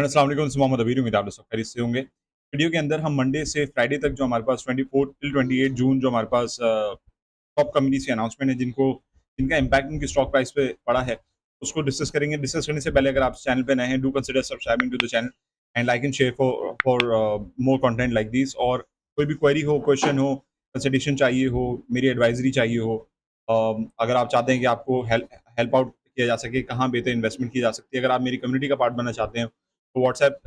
अस्सलाम वालेकुम, मोहम्मद अबीर, उम्मीद आप लोग सब खैरियत से होंगे। वीडियो के अंदर हम मंडे से फ्राइडे तक जो हमारे पास 24 टिल 28 जून जो हमारे पास टॉप कंपनीज़ की अनाउंसमेंट है जिनका इम्पैक्ट उनकी स्टॉक प्राइस पे पड़ा है, उसको डिस्कस करेंगे। डिस्कस करने से पहले अगर आप चैनल पे नए हैं, do consider subscribing to the channel and like and share for more content like this. और कोई भी क्वेरी हो, क्वेश्चन हो, कंसल्टेशन चाहिए हो, मेरी एडवाइज़री चाहिए हो, अगर आप चाहते हैं कि आपको हेल्प आउट किया जा सके, कहाँ बेहतर इन्वेस्टमेंट की जा सकती है, अगर आप मेरी कम्युनिटी का पार्ट बनना चाहते हैं, तो व्हाट्सएप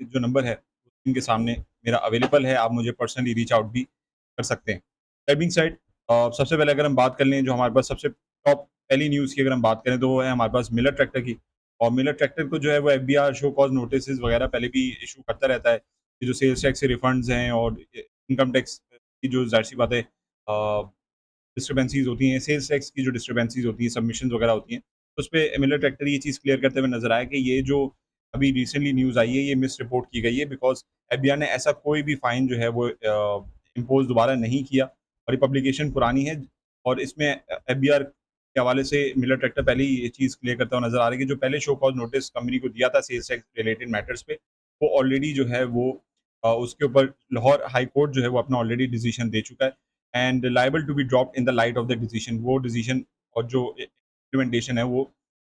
जो नंबर है इनके सामने मेरा अवेलेबल है, आप मुझे पर्सनली रीच आउट भी कर सकते हैं। दैट बीइंग सेड, सबसे पहले अगर हम बात कर लें जो हमारे पास सबसे टॉप पहली न्यूज़ की अगर हम बात करें तो वो है हमारे पास मिलर ट्रैक्टर की। और मिलर ट्रैक्टर को जो है वो एफबीआर शो कॉज़ नोटिसेस वगैरह पहले भी इश्यू करता रहता है। ये जो सेल्स टैक्स के रिफंड्स हैं और इनकम टैक्स की जो ज़ाहिर-सी बात है डिस्क्रिपेंसीज़ होती हैं, सेल्स टैक्स की जो डिस्क्रिपेंसीज़ होती हैं, सबमिशंस वगैरह होती हैं, तो उसपे मिलर ट्रैक्टर ये चीज़ क्लियर करते हुए नज़र आया कि ये जो अभी रिसेंटली न्यूज़ आई है, ये मिस रिपोर्ट की गई है बिकॉज़ एफबीआर ने ऐसा कोई भी फाइन जो है वो इम्पोज़ दोबारा नहीं किया और ये पब्लिकेशन पुरानी है। और इसमें एफबीआर के हवाले से मिलर ट्रैक्टर पहले ही ये चीज़ क्लियर करता हुआ नज़र आ रहा है कि जो पहले शो कॉज़ नोटिस कंपनी को दिया था सेल्स टैक्स रिलेटेड मैटर्स पे, वो ऑलरेडी जो है वो उसके ऊपर लाहौर हाई कोर्ट जो है वो अपना ऑलरेडी डिसीज़न दे चुका है and liable to be dropped in the light of the decision. वो डिसीजन और जो इम्प्लीमेंटेशन है वो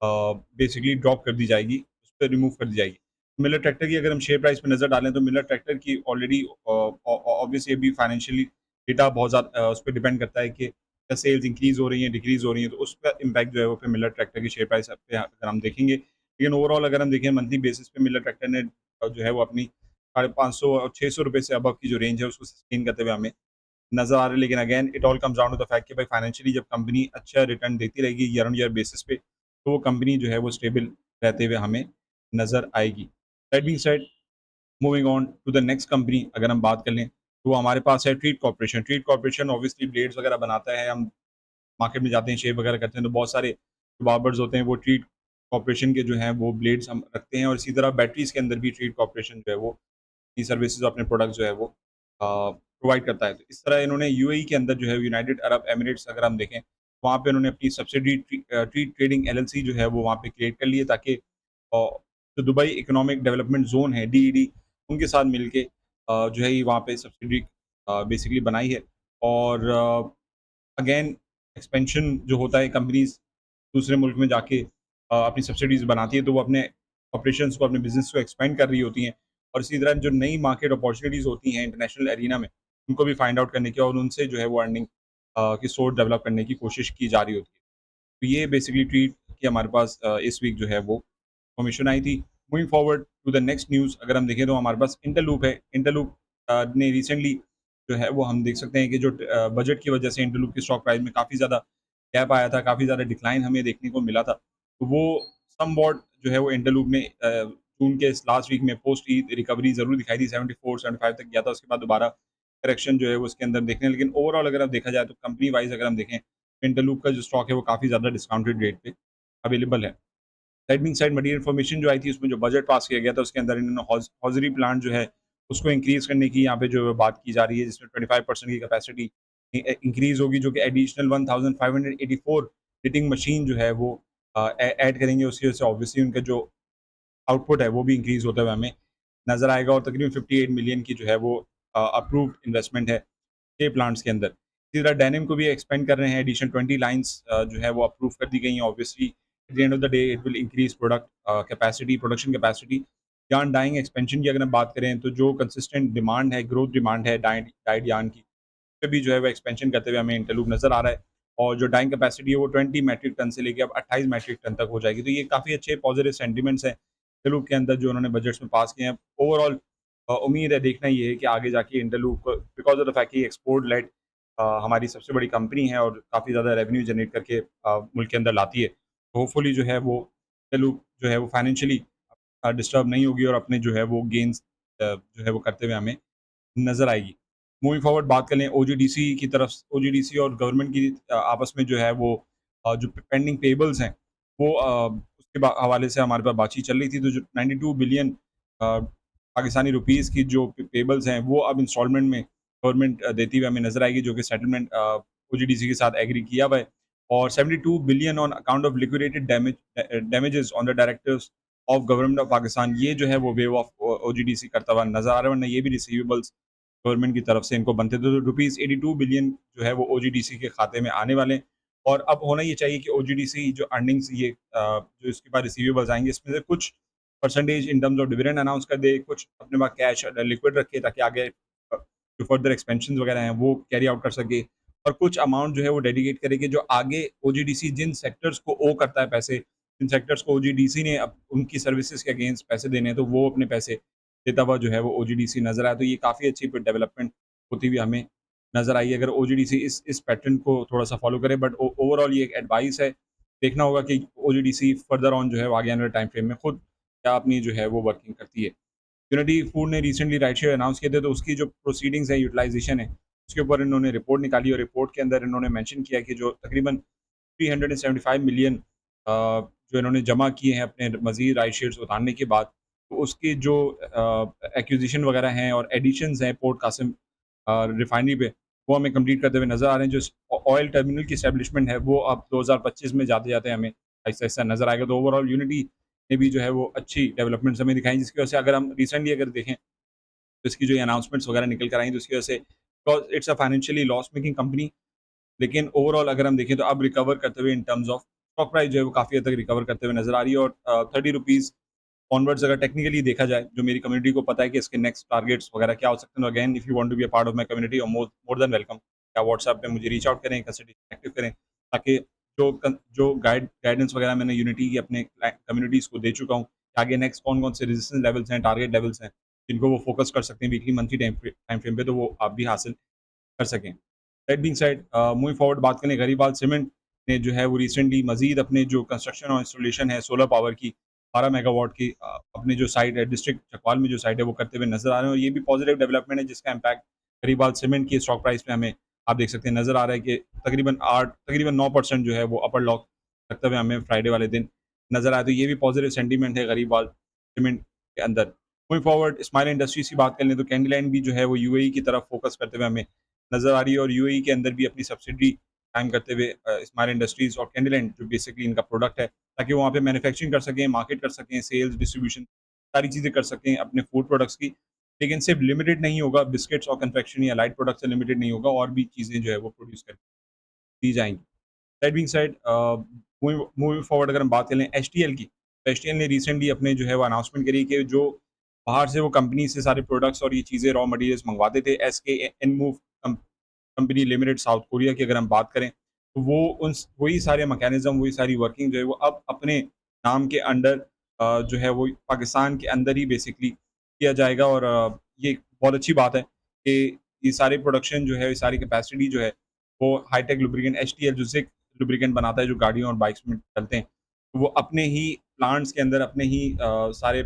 बेसिकली ड्रॉप कर दी जाएगी, उस पे रिमूव कर दी जाएगी। मिलर ट्रैक्टर की अगर हम शेयर प्राइस पे नज़र डालें तो मिलर ट्रैक्टर की ऑलरेडी ऑब्वियसली अभी फाइनेंशियली डेटा बहुत ज़्यादा उस पे डिपेंड करता है कि क्या सेल्स इंक्रीज़ हो रही हैं, डिक्रीज़ हो रही हैं, तो उसका इम्पैक्ट जो है वो फिर मिलर ट्रैक्टर की शेयर प्राइस पे अगर हम देखेंगे। लेकिन ओवरऑल अगर हम देखें मंथली बेसिस पे मिलर ट्रैक्टर ने जो है वो अपनी 550 और ₹600 से अबव की जो रेंज है उसको सस्टेन करते हुए हमें नज़र आ रहा है। लेकिन again it all comes down to the fact कि भाई फाइनेंशियली जब कंपनी अच्छा रिटर्न देती रहेगी ईयर ऑन ईयर बेसिस पे, तो वो कंपनी जो है वो स्टेबल रहते हुए हमें नज़र आएगी। That being said, moving on to the next company अगर हम बात कर लें, तो हमारे पास है Treat Corporation. Treat Corporation obviously blades वगैरह बनाता है। हम मार्केट में जाते हैं, शेव वगैरह करते हैं, तो बहुत सारे जो बार्बर्स होते हैं वो ट्रीट कॉर्पोरेशन के जो हैं वो ब्लेड्स हम रखते हैं। और इसी तरह बैटरीज़ के अंदर भी ट्रीट कॉर्पोरेशन जो है वो अपनी सर्विसेज़ अपने प्रोडक्ट जो है वो प्रोवाइड करता है। तो इस तरह इन्होंने यूएई के अंदर जो है यूनाइटेड अरब एमिरेट्स अगर हम देखें, वहाँ पे उन्होंने अपनी सब्सिडी ट्रीट ट्रेडिंग एलएलसी जो है वो वहाँ पे क्रिएट कर ली है ताकि जो दुबई इकोनॉमिक डेवलपमेंट ज़ोन है डीईडी, उनके साथ मिलके जो है ये वहाँ पे सब्सिडी बेसिकली बनाई है। और अगेन एक्सपेंशन जो होता है कंपनीज़ दूसरे मुल्क में जाके अपनी सब्सिडीज़ बनाती है, तो वो अपने ऑपरेशंस को, अपने बिज़नेस को एक्सपेंड कर रही होती हैं। और इसी तरह जो नई मार्केट अपॉर्च्युनिटीज़ होती हैं इंटरनेशनल एरिना में, उनको भी फाइंड आउट करने की और उनसे जो है वो अर्निंग की सोर्स डेवलप करने की कोशिश की जा रही होती है। तो ये बेसिकली ट्वीट की हमारे पास इस वीक जो है वो इन्फॉर्मेशन आई थी। Moving forward to the next news अगर हम देखें तो हमारे पास इंटरलूप है। इंटरलूप ने रिसेंटली जो है वो हम देख सकते हैं कि जो बजट की वजह से इंटरलूप की स्टॉक प्राइस में काफ़ी ज़्यादा गैप आया था, काफ़ी ज़्यादा डिक्लाइन हमें देखने को मिला था। तो वो समवॉट जो है वो इंटरलूप ने जून के इस लास्ट वीक में पोस्ट ईद रिकवरी ज़रूर दिखाई थी, 74-75 तक गया था, उसके बाद दोबारा करेक्शन जो है वो उसके अंदर देखने, लेकिन ओवरऑल अगर आप देखा जाए तो कंपनी वाइज़ अगर हम देखें, इंटरलूप का जो स्टॉक है वो काफ़ी ज़्यादा डिस्काउंटेड रेट पे अवेलेबल है। That being said, material information जो आई थी उसमें जो बजट पास किया गया था उसके अंदर इन्होंने हॉज़री प्लांट जो है उसको इंक्रीज़ करने की यहाँ पे जो है बात की जा रही है, जिसमें 25% की कैपेसिटी इंक्रीज़ होगी, जो कि एडिशनल 1584 हिटिंग मशीन जो है वो ऐड करेंगे। उसकी वजह से ऑब्वियसली उनका जो आउटपुट है वो भी इंक्रीज़ होता हुआ हमें नज़र आएगा। और तकरीबन 58 मिलियन की जो है वो अप्रूव्ड इन्वेस्टमेंट है 6 प्लांट्स के अंदर। इसी तरह डेनिम को भी एक्सपेंड कर रहे हैं, एडिशनल 20 लाइन्स जो है वो अप्रूव कर दी गई हैं। Obviously at the end of the day it will increase capacity, production capacity. Yarn dyeing expansion की अगर हम बात करें तो जो कंसिस्टेंट डिमांड है, ग्रोथ डिमांड है डाइड यार्न की, पे भी जो है वो एक्सपेंशन करते हुए हमें इंटरलूप नज़र आ रहा है। और जो डाइंग कैपेसिटी है वो 20 मैट्रिक टन से लेके अब 28 मैट्रिक टन तक हो जाएगी। तो ये काफ़ी अच्छे पॉजिटिव सेंटिमेंट्स हैं इंटरलूप के अंदर जो उन्होंने बजट्स में पास किए हैं। ओवरऑल उम्मीद है, देखना ये है कि आगे जाके Interloop because of the fact कि एक्सपोर्ट लेड हमारी सबसे बड़ी कंपनी है और काफ़ी ज़्यादा रेवेन्यू जनरेट करके मुल्क के अंदर लाती है। तो होपफुली जो है वो इंटरलूप जो है वो फाइनेंशियली डिस्टर्ब नहीं होगी और अपने जो है वो गेन्स जो है वो करते हुए हमें नज़र आएगी। मूविंग फॉरवर्ड बात करें ओजीडीसी की तरफ, ओजीडीसी और गवर्नमेंट की आपस में जो है वो जो पेंडिंग पेबल्स हैं वो उसके हवाले से हमारे पास बातचीत चल रही थी। तो जो 92 बिलियन पाकिस्तानी रुपीज़ की जो पेबल्स हैं वो अब इंस्टॉलमेंट में गवर्नमेंट देती हुई हमें नज़र आएगी, जो कि सेटलमेंट ओजीडीसी के साथ एग्री किया हुआ है। और 72 billion on account of liquidated damages on the directors of government of Pakistan, ये जो है वो वेव ऑफ ओजीडीसी करता हुआ नजर आ रहा है, वरना ये भी रिसीवेबल्स गवर्नमेंट की तरफ से इनको बनते थे। तो रुपीज़ 82 बिलियन जो है वो ओजीडीसी के खाते में आने वाले हैं। और अब होना ये चाहिए कि ओजीडीसी जो अर्निंग्स ये जो इसके बाद रिसीवेबल्स आएँगे, इसमें से कुछ percentage in terms of dividend announce कर दे, कुछ अपने पास कैश लिक्विड रखे, ताकि आगे जो फर्दर एक्सपेंशंस वगैरह हैं वो कैरी आउट कर सके। और कुछ अमाउंट जो है वो डेडिकेट करे कि जो आगे ओजीडीसी जिन सेक्टर्स को ओ करता है पैसे, जिन सेक्टर्स को ओजीडीसी ने उनकी सर्विसेज के अगेंस्ट पैसे देने हैं, तो वो अपने पैसे देता हुआ जो है वो ओजीडीसी नज़र आया। तो ये काफ़ी अच्छी डेवलपमेंट होती हुई हमें नज़र आई, अगर ओजीडीसी इस पैटर्न को थोड़ा-सा फ़ॉलो करे। बट ओ ओवरऑल ये एक एडवाइस है। देखना होगा कि ओजीडीसी फर्दर ऑन जो है वो आगे आने वाले टाइम फ्रेम में खुद क्या अपनी जो है वो वर्किंग करती है। यूनिटी फूड ने रिसेंटली राइट शेयर अनाउंस किए थे, तो उसकी जो प्रोसीडिंग्स है, यूटिलाइजेशन है, उसके ऊपर इन्होंने रिपोर्ट निकाली और रिपोर्ट के अंदर इन्होंने मेंशन किया कि जो तकरीबन 375 मिलियन जो इन्होंने जमा किए हैं अपने मज़ीद राइट शेयर्स उतारने के बाद, तो उसकी जो एक्विजिशन वगैरह हैं और एडिशंस हैं पोर्ट कासिम रिफाइनरी पे, वो हमें कंप्लीट करते हुए नज़र आ रहे हैं। जो ऑयल टर्मिनल की एस्टेब्लिशमेंट है, वो अब 2025 में जाते-जाते हमें आहिस्ता-आहिस्ता नज़र आएगा। तो ओवरऑल यूनिटी ने भी जो है वो अच्छी डेवलपमेंट्स हमें दिखाई, जिसकी वजह से अगर हम रिसेंटली अगर देखें, तो इसकी जो ये अनाउंसमेंट्स वगैरह निकल कर आई, तो उसकी वजह से because it's a financially loss making company, लेकिन ओवरऑल अगर हम देखें तो अब रिकवर करते हुए in terms of stock price जो है वो काफ़ी हद तक रिकवर करते हुए नज़र आ रही है। और 30 रुपीज़ ऑनवर्ड्स अगर टेक्निकली देखा जाए, जो मेरी कम्युनिटी को पता है कि इसके नेक्स्ट टारगेट्स वगैरह क्या हो सकते हैं, again if you want to be a part of my community, और मोर मोर देन वेलकम। या व्हाट्सएप पे मुझे रीच आउट करें, कंसिडर एक्टिव करें, ताकि जो गाइडेंस वगैरह मैंने यूनिटी की अपने कम्युनिटीज़ को दे चुका हूँ, आगे नेक्स्ट कौन-कौन से रेजिस्टेंस लेवल्स हैं, टारगेट लेवल्स हैं, जिनको वो फोकस कर सकते हैं वीकली, मंथली टाइम फ्रेम पे, तो वो आप भी हासिल कर सकें। That being said, moving forward बात करें, गरीबाल सीमेंट ने जो है वो रिसेंटली मज़ीद अपने जो कंस्ट्रक्शन और इंस्टॉलेशन है सोलर पावर की 12 मेगावाट की अपने जो साइट है डिस्ट्रिक्ट चकवाल में जो साइट है वो करते हुए नज़र आ रहे हैं। और ये भी पॉजिटिव डेवलपमेंट है, जिसका इम्पैक्ट गरीबाल सीमेंट की स्टॉक प्राइस पे हमें आप देख सकते हैं नज़र आ रहा है कि तकरीबन 9% जो है वो अपर लॉक रखते हुए हमें फ्राइडे वाले दिन नज़र आया। तो ये भी पॉजिटिव सेंटीमेंट है गरीबाल सीमेंट के अंदर। मूविंग फॉरवर्ड स्माइल इंडस्ट्रीज़ की बात कर लें, तो कैंडीलैंड भी जो है वो यूएई की तरफ फोकस करते हुए हमें नज़र आ रही है। और यूएई के अंदर भी अपनी सब्सिडी कायम करते हुए स्माइल इंडस्ट्रीज़ और कैंडीलैंड जो बेसिकली इनका प्रोडक्ट है, ताकि वो वहाँ पे मैन्युफैक्चरिंग कर सकें, मार्केट कर सकें, सेल्स, डिस्ट्रीब्यूशन सारी चीज़ें कर सकें अपने फूड प्रोडक्ट्स की। लेकिन सिर्फ लिमिटेड नहीं होगा, बिस्किट्स और कन्फेक्शनरी या लाइट प्रोडक्ट से लिमिटेड नहीं होगा, और भी चीज़ें जो है वो प्रोड्यूस कर दी जाएँगी। That being said, moving forward अगर हम बात करें एचटीएल की, तो एचटीएल ने रिसेंटली अपने जो है वो अनाउंसमेंट करी कि जो बाहर से वो कंपनी से सारे प्रोडक्ट्स और ये चीज़ें रॉ मटेरियल्स मंगवाते थे, SK Enmove company limited South Korea की अगर हम बात करें, तो वो उन वही सारे मैकेनिज़्म, वही सारी वर्किंग जो है वो अब अपने नाम के अंडर जो है वो पाकिस्तान के अंदर ही बेसिकली किया जाएगा। और ये एक बहुत अच्छी बात है कि ये सारे प्रोडक्शन जो है, ये सारी कैपेसिटी जो है, वो हाईटेक लुब्रिकेंट एचटीएल जो ज़िक लुब्रिकेंट बनाता है, जो गाड़ियों और बाइक्स में चलते हैं, तो वो अपने ही प्लांट्स के अंदर, अपने ही सारे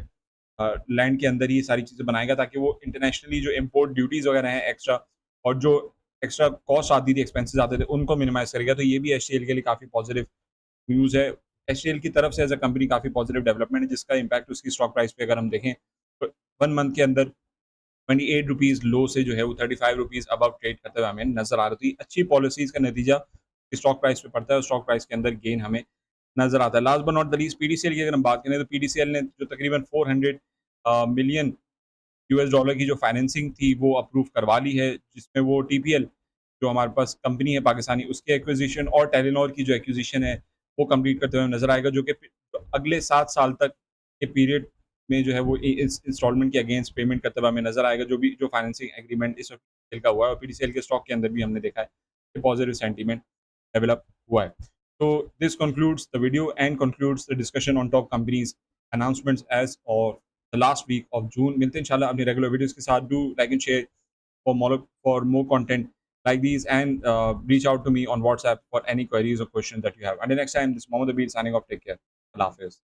लैंड के अंदर ही ये सारी चीज़ें बनाएगा, ताकि वो इंटरनेशनली जो इम्पोर्ट ड्यूटीज़ वगैरह हैं एक्स्ट्रा, और जो एक्स्ट्रा कॉस्ट आती थी, एक्सपेंसेस आते थे, उनको मिनिमाइज़ करेगा। तो ये भी एचसीएल के लिए काफ़ी पॉजिटिव न्यूज़ है। एचसीएल की तरफ से एज़ अ कंपनी काफ़ी पॉजिटिव डेवलपमेंट है, जिसका इम्पैक्ट उसकी स्टॉक प्राइस पे अगर हम देखें, तो 1 मंथ के अंदर 28 रुपीज़ लो से जो है वो 35 रुपीज़ अबव ट्रेड करते हुए हमें नज़र आ रही थी। अच्छी पॉलिसीज़ का नतीजा स्टॉक प्राइस पे पड़ता है, और स्टॉक प्राइस के अंदर गेन हमें नज़र आता है। Last but not the least, PDCL की अगर हम बात करें, तो पीडीसीएल ने जो तकरीबन 400 मिलियन यूएस डॉलर की जो फाइनेंसिंग थी वो अप्रूव करवा ली है, जिसमें वो टीपीएल जो हमारे पास कंपनी है पाकिस्तानी, उसकी एक्विजिशन और टेलीनॉर की जो एक्विजिशन है वो कंप्लीट करते हुए नजर आएगा, जो कि अगले 7 साल तक के पीरियड में जो है वो इस इंस्टॉलमेंट के अगेंस्ट पेमेंट करते हुए हमें नजर आएगा, जो भी जो फाइनेंसिंग एग्रीमेंट इस वक्त का हुआ है। और पीडीसीएल के स्टॉक के अंदर भी हमने देखा है कि पॉजिटिव सेंटीमेंट डेवलप हुआ है। So this concludes the video and concludes the discussion on top companies announcements as or the last week of June. मिलते हैं इंशाल्लाह अपनी रेगुलर वीडियोस के साथ. Do like and share for more content like these, and reach out to me on WhatsApp for any queries or questions that you have. Until next time, this is Mohammed Abid signing off. Take care. Allah Hafiz.